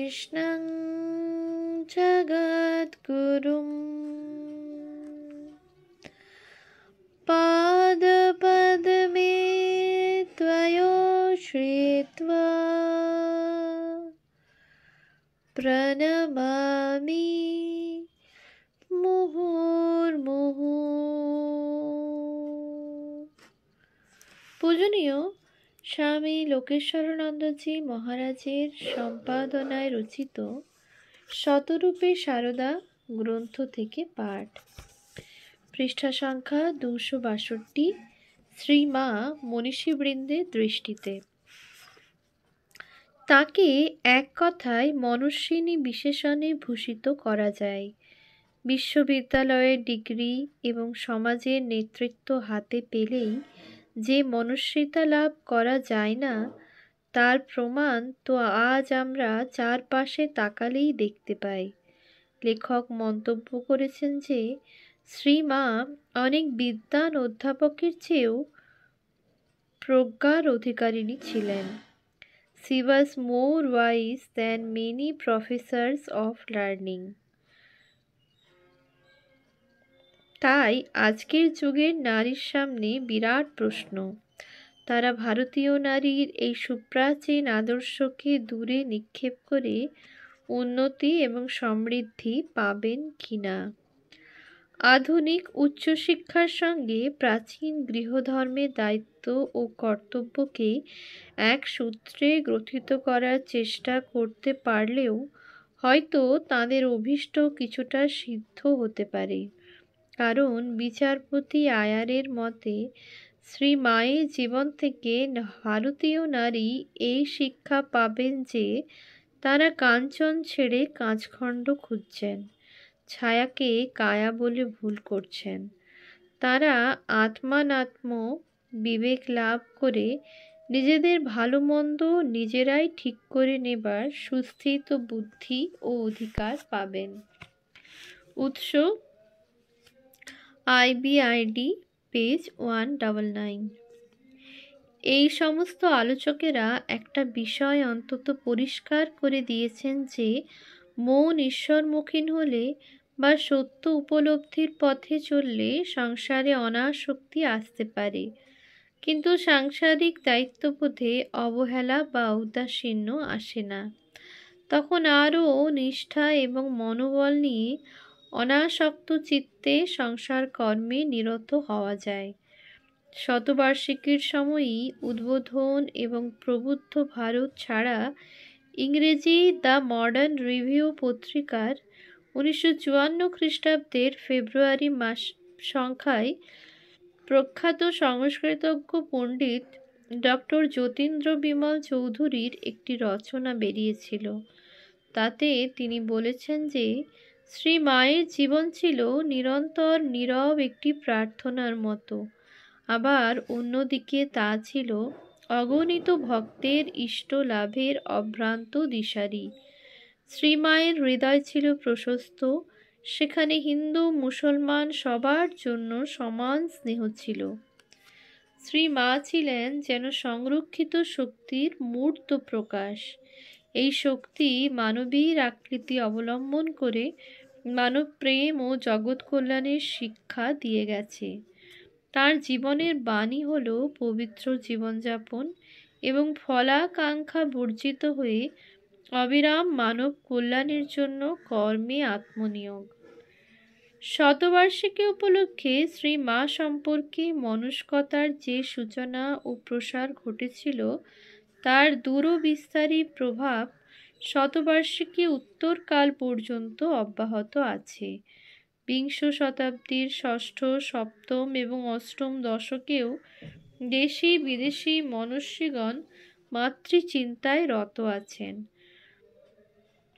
কৃষ্ণং জগদ্গুরুম পাদপদ্মে ত্বয়োশ্রিত্বা প্রণমামি মুহুর্মুহু। পূজনীয় স্বামী লোকেশ্বরানন্দজি মহারাজের সম্পাদনায় রচিত শতরূপে সারদা গ্রন্থ থেকে পাঠ। পৃষ্ঠা সংখ্যা 262। শ্রীমা মনীষীবৃন্দের দৃষ্টিতে। তাকে এক কথায় মনস্বিনী বিশেষণে ভূষিত করা যায়। বিশ্ববিদ্যালয়ের ডিগ্রি এবং সমাজের নেতৃত্ব হাতে পেলেই যে মনস্বিতা লাভ করা যায় না, তার প্রমাণ তো আজ আমরা চারপাশে তাকালেই দেখতে পাই। লেখক মন্তব্য করেছেন যে শ্রীমা অনেক বিদ্বান অধ্যাপকের চেয়েও প্রজ্ঞার অধিকারিণী ছিলেন। She was more wise than many professors of learning. তাই আজকের যুগের নারীর সামনে বিরাট প্রশ্ন, তারা ভারতীয় নারীর এই সুপ্রাচীন আদর্শকে দূরে নিক্ষেপ করে উন্নতি এবং সমৃদ্ধি পাবেন কিনা। আধুনিক উচ্চশিক্ষার সঙ্গে প্রাচীন গৃহধর্মের দায়িত্ব ও কর্তব্যকে এক সূত্রে গ্রথিত করার চেষ্টা করতে পারলেও হয়তো তাদের অভীষ্ট কিছুটা সিদ্ধ হতে পারে। কারণ বিচারপতি আয়ারের মতে শ্রী মায়ের জীবন থেকে ভারতীয় নারী এই শিক্ষা পাবেন যে তারা কাঞ্চন ছেড়ে কাঁচখণ্ড খুঁজছেন, ছায়াকে কায়া বলে ভুল করছেন। তারা আত্মানাত্ম বিবেক লাভ করে নিজেদের ভালো মন্দ নিজেরাই ঠিক করে নেবার সুস্থিত বুদ্ধি ও অধিকার পাবেন। উৎস IBID পেজ 199। এই সমস্ত আলোচকেরা একটা বিষয় অন্তত পরিষ্কার করে দিয়েছেন যে মন ঈশ্বরমুখী হলে বা সত্য উপলব্ধির পথে চললে সংসারে অনাসক্তি আসতে পারে, কিন্তু সাংসারিক দায়িত্ববোধে অবহেলা বা ঔদাসীন্য আসে না। তখন আরও নিষ্ঠা এবং মনোবল নিয়ে অনাসক্ত চিত্তে সংসার কর্মে নিরত হওয়া যায়। শতবার্ষিকীর সময়ই উদ্বোধন এবং প্রবুদ্ধ ভারত ছাড়া ইংরেজি দ্য মডার্ন রিভিউ পত্রিকার 1954 খ্রিস্টাব্দের ফেব্রুয়ারি মাস সংখ্যায় প্রখ্যাত সংস্কৃতজ্ঞ পণ্ডিত ডক্টর যতীন্দ্র বিমল চৌধুরীর একটি রচনা বেরিয়েছিল। তাতে তিনি বলেছেন যে শ্রী মায়ের জীবন ছিল নিরন্তর নীরব একটি প্রার্থনার মতো, আবার অন্যদিকে তা ছিল অগণিত ভক্তের ইষ্ট লাভের অভ্রান্ত দিশারি। শ্রীমায়ের হৃদয় ছিল প্রশস্ত, সেখানে হিন্দু মুসলমান সবার জন্য সমান স্নেহ ছিল। শ্রীমা ছিলেন যেন সংরক্ষিত শক্তির মূর্ত প্রকাশ। এই শক্তি মানবীর আকৃতি অবলম্বন করে মানব প্রেম ও জগৎ কল্যাণের শিক্ষা দিয়ে গেছে। তার জীবনের বাণী হল পবিত্র জীবনযাপন এবং ফলাকাঙ্ক্ষা বর্জিত হয়ে অবিরাম মানব কল্যাণের জন্য কর্মে আত্মনিয়োগ। শতবার্ষিকী উপলক্ষে শ্রী মা সম্পর্কে মনস্কতার যে সূচনা ও প্রসার ঘটেছিল, তার দূরবিস্তারী প্রভাব শতবার্ষিকী উত্তরকাল পর্যন্ত অব্যাহত আছে। বিংশ শতাব্দীর ষষ্ঠ, সপ্তম এবং অষ্টম দশকেও দেশি বিদেশি মনস্বীগণ মাতৃচিন্তায় রত আছেন।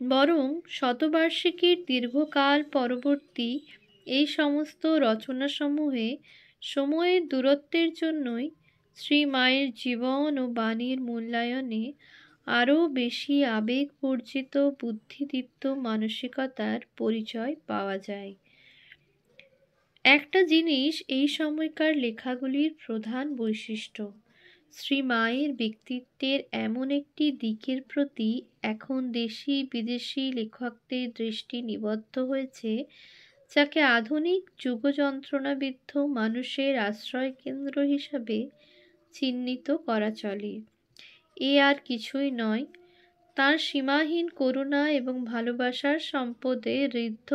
বরং শতবার্ষিকীর দীর্ঘকাল পরবর্তী এই সমস্ত রচনাসমূহে সময়ের দূরত্বের জন্যই শ্রী মায়ের জীবন ও বাণীর মূল্যায়নে আরও বেশি আবেগবর্জিত বুদ্ধিদীপ্ত মানসিকতার পরিচয় পাওয়া যায়। একটা জিনিস এই সময়কার লেখাগুলির প্রধান বৈশিষ্ট্য, শ্রীমায়ের ব্যক্তিত্বের এমন একটি দিকের প্রতি এখন দেশি বিদেশি লেখকদের দৃষ্টি নিবদ্ধ হয়েছে, যাকে আধুনিক যুগযন্ত্রণাবিদ্ধ মানুষের আশ্রয়কেন্দ্র হিসাবে চিহ্নিত করা চলে। এ আর কিছুই নয়, তাঁর সীমাহীন করুণা এবং ভালোবাসার সম্পদে ঋদ্ধ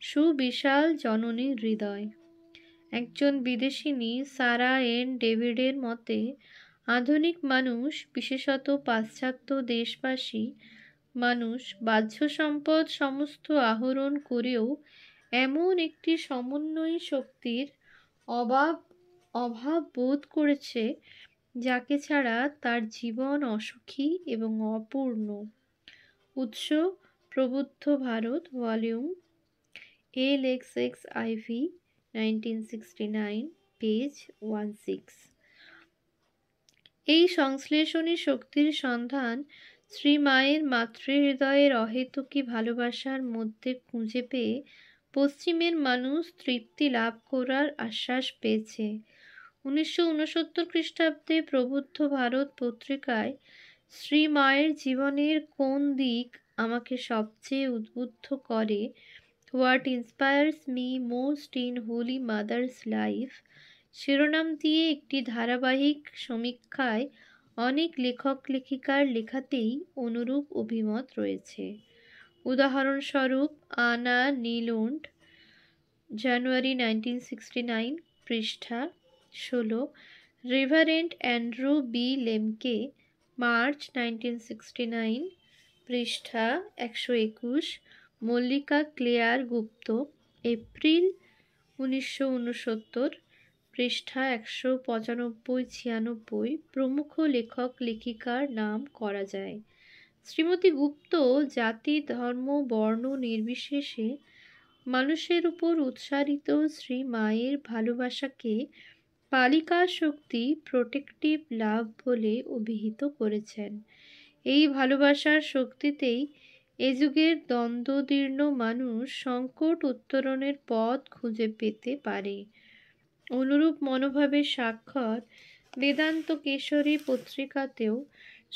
সুবিশাল জননীর হৃদয়। একজন বিদেশিনী সারা এন ডেভিডের মতে, আধুনিক মানুষ, বিশেষত পাশ্চাত্য দেশবাসী মানুষ, বাহ্য সম্পদ সমস্ত আহরণ করেও এমন একটি সমন্বয়ী শক্তির অভাব বোধ করেছে, যাকে ছাড়া তার জীবন অসুখী এবং অপূর্ণ। উৎস: প্রবুদ্ধ ভারত, ভলিউম LXXIV, 1969, পেজ 16। এই সংশ্লেষণী শক্তির সন্ধান শ্রীমায়ের মাতৃহৃদয়ের অহেতুকী ভালোবাসার মধ্যে খুঁজে পেয়ে পশ্চিমের মানুষ তৃপ্তি লাভ করার আশ্বাস পেয়েছে। 1969 খ্রিস্টাব্দে প্রবুদ্ধ ভারত পত্রিকায় শ্রীমায়ের জীবনের কোন দিক আমাকে সবচেয়ে উদ্বুদ্ধ করে, what inspires me most in holy mother's life শিরোনাম দিয়ে একটি ধারাবাহিক সমীক্ষায় অনেক লেখক লেখিকার লেখাতেই অনুরূপ অভিমত রয়েছে। উদাহরণস্বরূপ আনা নিলুন্ড, জানুয়ারি 1969, পৃষ্ঠা 16; রেভারেন্ড অ্যান্ড্রু বি লেমকে, মার্চ 1969, পৃষ্ঠা 121; মল্লিকা ক্লেয়ার গুপ্ত, এপ্রিল 1969, পৃষ্ঠা 195-96 প্রমুখ লেখক লেখিকার নাম করা যায়। শ্রীমতী গুপ্ত জাতি ধর্ম বর্ণ নির্বিশেষে মানুষের উপর উৎসারিত শ্রীমায়ের ভালোবাসাকে পালিকা শক্তি, প্রোটেক্টিভ লাভ বলে অভিহিত করেছেন। এই ভালোবাসার শক্তিতেই এ যুগের দ্বন্দ্বদীর্ণ মানুষ সংকট উত্তরণের পথ খুঁজে পেতে পারে। অনুরূপ মনোভাবের স্বাক্ষর বেদান্ত কেশরী পত্রিকাতেও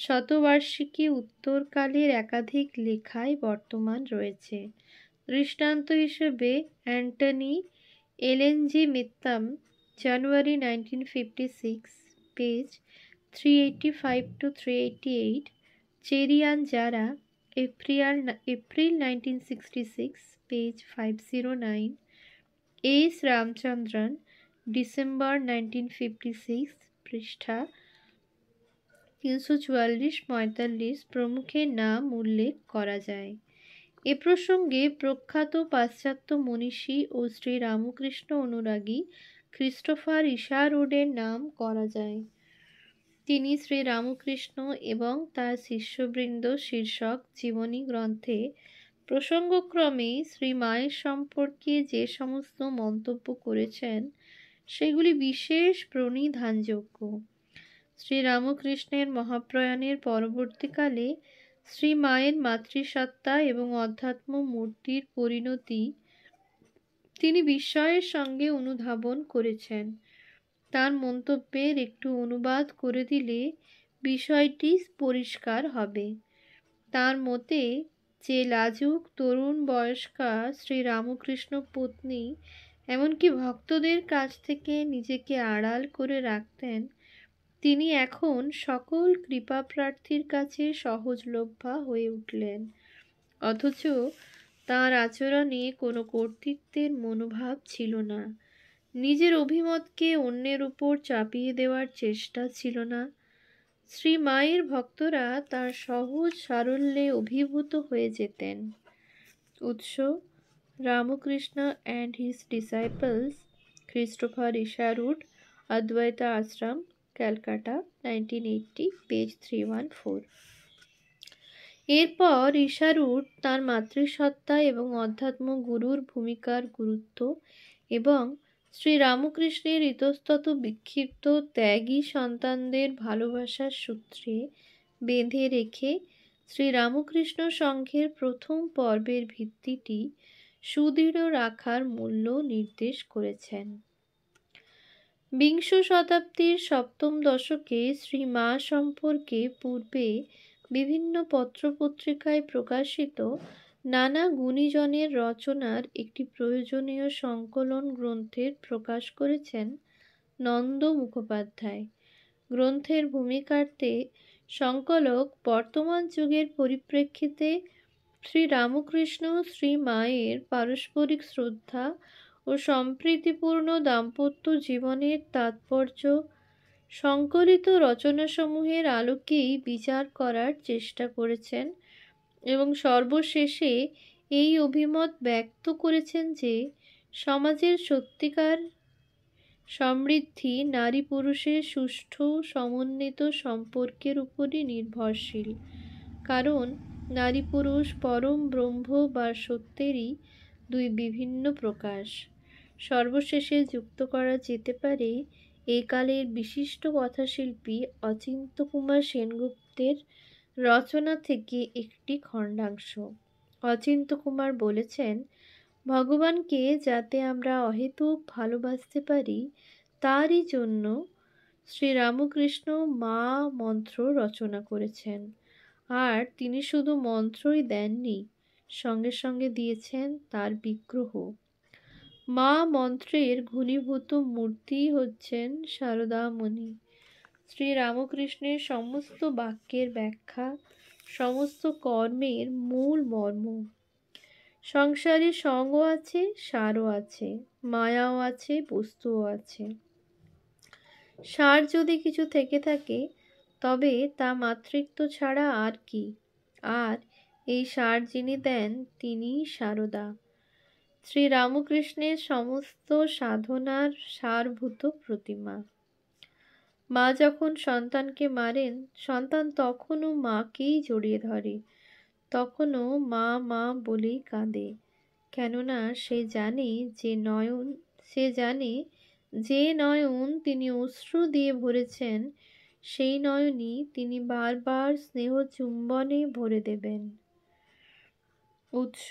শতবার্ষিকী উত্তরকালের একাধিক লেখায় বর্তমান রয়েছে। দৃষ্টান্ত হিসেবে অ্যান্টনি এলএনজি মিত্তাম, জানুয়ারি 1956, পেজ 385-388; চেরিয়ান জারা, এপ্রিল 1966, পেজ 509; এস রামচন্দ্রন, ডিসেম্বর 1956, পৃষ্ঠা 344-45 প্রমুখের নাম উল্লেখ করা যায়। এ প্রসঙ্গে প্রখ্যাত পাশ্চাত্য মনীষী ও শ্রীরামকৃষ্ণ অনুরাগী ক্রিস্টোফার ইশারুডের নাম করা যায়। তিনি শ্রীরামকৃষ্ণ এবং তার শিষ্যবৃন্দ শীর্ষক জীবনী গ্রন্থে প্রসঙ্গক্রমে শ্রীমায়ের সম্পর্কে যে সমস্ত মন্তব্য করেছেন, সেগুলি বিশেষ প্রণিধানযোগ্য। শ্রীরামকৃষ্ণের মহাপ্রয়াণের পরবর্তীকালে শ্রীমায়ের মাতৃসত্তা এবং অধ্যাত্ম মূর্তির পরিণতি তিনি বিস্ময়ের সঙ্গে অনুধাবন করেছেন। তার মন্তব্যের একটু অনুবাদ করে দিলে বিষয়টি পরিষ্কার হবে। তার মতে, যে লাজুক তরুণ বয়স্কা শ্রীরামকৃষ্ণ পত্নী এমনকি ভক্তদের কাছ থেকে নিজেকে আড়াল করে রাখতেন, তিনি এখন সকল কৃপাপ্রার্থীর কাছে সহজলভ্যা হয়ে উঠলেন, অথচ তাঁর আচরণে কোনো কর্তৃত্বের মনোভাব ছিল না। নিজের অভিমতকে অন্যের উপর চাপিয়ে দেওয়ার চেষ্টা ছিল না। শ্রীমায়ের ভক্তরা তার সহজ সারল্যে অভিভূত হয়ে যেতেন। উৎস: Ramakrishna and his disciples, Christopher Isherwood, অদ্বৈতা আশ্রম, ক্যালকাটা, 1980, পেজ 314। এরপর ইশারুড তাঁর মাতৃসত্তা এবং অধ্যাত্ম গুরুর ভূমিকার গুরুত্ব এবং শ্রীরামকৃষ্ণের ইতস্তত বিক্ষিপ্ত ত্যাগী সন্তানদের ভালোবাসার সূত্রে বেঁধে রেখে শ্রীরামকৃষ্ণ সংঘের প্রথম পর্বের ভিত্তিটি সুদৃঢ় রাখার মূল্য নির্দেশ করেছেন। বিংশ শতাব্দীর সপ্তম দশকে শ্রী মা সম্পর্কে পূর্বে বিভিন্ন পত্রপত্রিকায় প্রকাশিত নানা গুণীজনের রচনার একটি প্রয়োজনীয় সংকলন গ্রন্থের প্রকাশ করেছেন নন্দ মুখোপাধ্যায়। গ্রন্থের ভূমিকার্থে সংকলক বর্তমান যুগের পরিপ্রেক্ষিতে শ্রী রামকৃষ্ণ শ্রী মায়ের পারস্পরিক শ্রদ্ধা ও সম্প্রীতিপূর্ণ দাম্পত্য জীবনের তাৎপর্য সংকলিত রচনাসমূহের আলোকেই বিচার করার চেষ্টা করেছেন এবং সর্বশেষে এই অভিমত ব্যক্ত করেছেন যে সমাজের সত্যিকার সমৃদ্ধি নারী পুরুষের সুষ্ঠু সমন্বিত সম্পর্কের উপরই নির্ভরশীল, কারণ নারী পুরুষ পরম ব্রহ্ম বা সত্যেরই দুই বিভিন্ন প্রকাশ। সর্বশেষে যুক্ত করা যেতে পারে এই কালের বিশিষ্ট কথাশিল্পী অচিন্ত্যকুমার সেনগুপ্তের রচনা থেকে একটি খণ্ডাংশ। অচিন্ত্যকুমার বলেছেন, ভগবানকে যাতে আমরা অহেতুক ভালোবাসতে পারি তারই জন্য শ্রীরামকৃষ্ণ মা মন্ত্র রচনা করেছেন। আর তিনি শুধু মন্ত্রই দেননি, সঙ্গে সঙ্গে দিয়েছেন তার বিগ্রহ। মা মন্ত্রের ঘনীভূত মূর্তি হচ্ছেন শারদামণি। শ্রীরামকৃষ্ণের সমস্ত বাক্যের ব্যাখ্যা, সমস্ত কর্মের মূল মর্ম। সংসারে সঙ্গও আছে, সারও আছে, মায়াও আছে, বস্তুও আছে। সার যদি কিছু থেকে থাকে তবে তা মাতৃত্ব ছাড়া আর কি? আর এই সার যিনি দেন তিনিই সারদা, শ্রীরামকৃষ্ণের সমস্ত সাধনার সারভূত প্রতিমা। মা যখন সন্তানকে মারেন, সন্তান তখনও মাকেই জড়িয়ে ধরে, তখনও মা মা বলেই কাঁদে, কেননা সে জানে যে নয়ন তিনি অশ্রু দিয়ে ভরেছেন, সেই নয়নই তিনি বারবার স্নেহ চুম্বনে ভরে দেবেন। উৎস: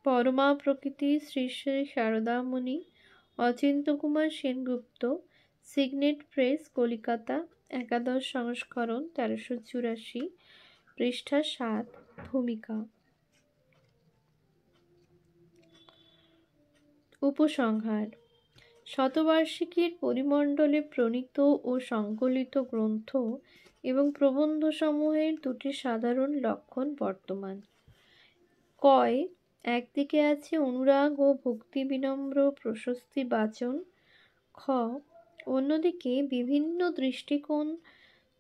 পরমা প্রকৃতি শ্রী শ্রী শারদামণি, অচিন্ত্যকুমার সেনগুপ্ত, সিগনেট প্রেস, কলিকাতা, একাদশ সংস্করণ, 1384, পৃষ্ঠা 7। ভূমিকা। উপসংহার: শতবার্ষিকীর পরিমণ্ডলে প্রণীত ও সংকলিত গ্রন্থ এবং প্রবন্ধসমূহের দুটি সাধারণ লক্ষণ বর্তমান। কয়, একদিকে আছে অনুরাগ ও ভক্তি বিনম্র প্রশস্তি বাচন। খ, অন্যদিকে বিভিন্ন দৃষ্টিকোণ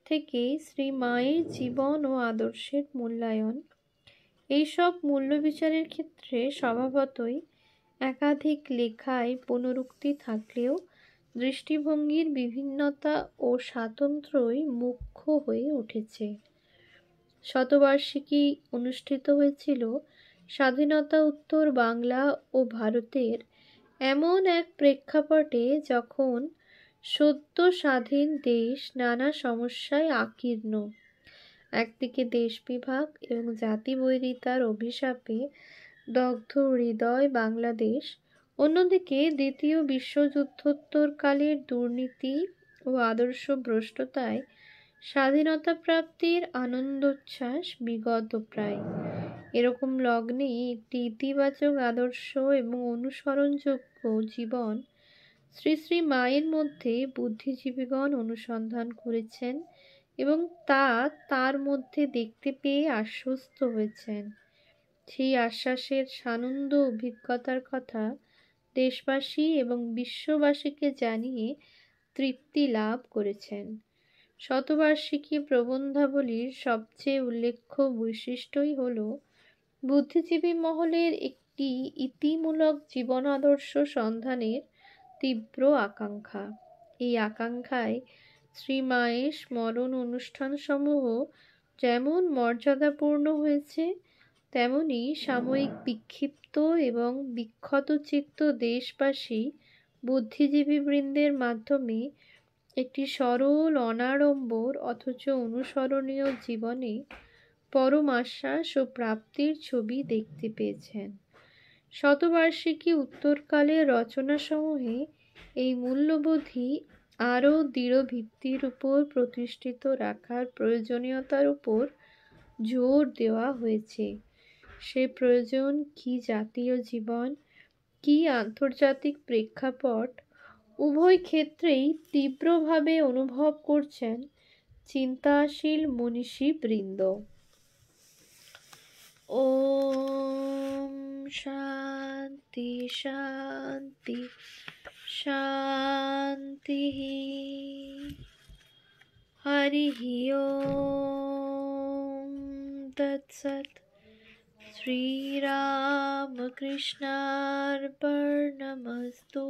থেকে শ্রী মায়ের জীবন ও আদর্শের মূল্যায়ন। এইসব মূল্যবিচারের ক্ষেত্রে স্বভাবতই একাধিক লেখায় পুনরুক্তি থাকলেও দৃষ্টিভঙ্গির বিভিন্নতা ও স্বাতন্ত্র্যই মুখ্য হয়ে উঠেছে। শতবার্ষিকী অনুষ্ঠিত হয়েছিল স্বাধীনতা উত্তর বাংলা ও ভারতের এমন এক প্রেক্ষাপটে যখন সদ্য স্বাধীন দেশ নানা সমস্যায় আকীর্ণ। একদিকে দেশ বিভাগ এবং জাতিবৈরিতার অভিশাপে দগ্ধ হৃদয় বাংলাদেশ, অন্যদিকে দ্বিতীয় বিশ্বযুদ্ধোত্তরকালের দুর্নীতি ও আদর্শ ভ্রষ্টতায় স্বাধীনতা প্রাপ্তির আনন্দোচ্ছ্বাস বিগত প্রায়। এরকম লগ্নে একটি ইতিবাচক আদর্শ এবং অনুসরণযোগ্য জীবন শ্রী শ্রী মায়ের মধ্যে বুদ্ধিজীবীগণ অনুসন্ধান করেছেন এবং তা তার মধ্যে দেখতে পেয়ে আশ্বস্ত হয়েছেন। সেই আশ্বাসের সানন্দ অভিজ্ঞতার কথা দেশবাসী এবং বিশ্ববাসীকে জানিয়ে তৃপ্তি লাভ করেছেন। শতবার্ষিকী প্রবন্ধাবলীর সবচেয়ে উল্লেখ্য বৈশিষ্ট্যই হল বুদ্ধিজীবী মহলের একটি ইতিমূলক জীবন আদর্শ সন্ধানের তীব্র আকাঙ্ক্ষা। এই আকাঙ্ক্ষায় শ্রী মায়ের স্মরণ অনুষ্ঠানসমূহ যেমন মর্যাদাপূর্ণ হয়েছে, তেমনি সাময়িক বিক্ষিপ্ত এবং বিক্ষতচিত্ত দেশবাসী বুদ্ধিজীবীবৃন্দের মাধ্যমে একটি সরল অনাড়ম্বর অথচ অনুসরণীয় জীবনে পরম আশ্বাস ও প্রাপ্তির ছবি দেখতে পেয়েছেন। শতবার্ষিকী উত্তরকালের রচনাসমূহে এই মূল্যবোধই আরও দৃঢ় ভিত্তির উপর প্রতিষ্ঠিত রাখার প্রয়োজনীয়তার উপর জোর দেওয়া হয়েছে। সে প্রয়োজন কি জাতীয় জীবন, কি আন্তর্জাতিক প্রেক্ষাপট, উভয় ক্ষেত্রেই তীব্রভাবে অনুভব করছেন চিন্তাশীল মনীষী বৃন্দ। ওম শান্তি শান্তি শান্তি। হরি ওম তৎসৎ। শ্রীরামকৃষ্ণার্পণমস্তু।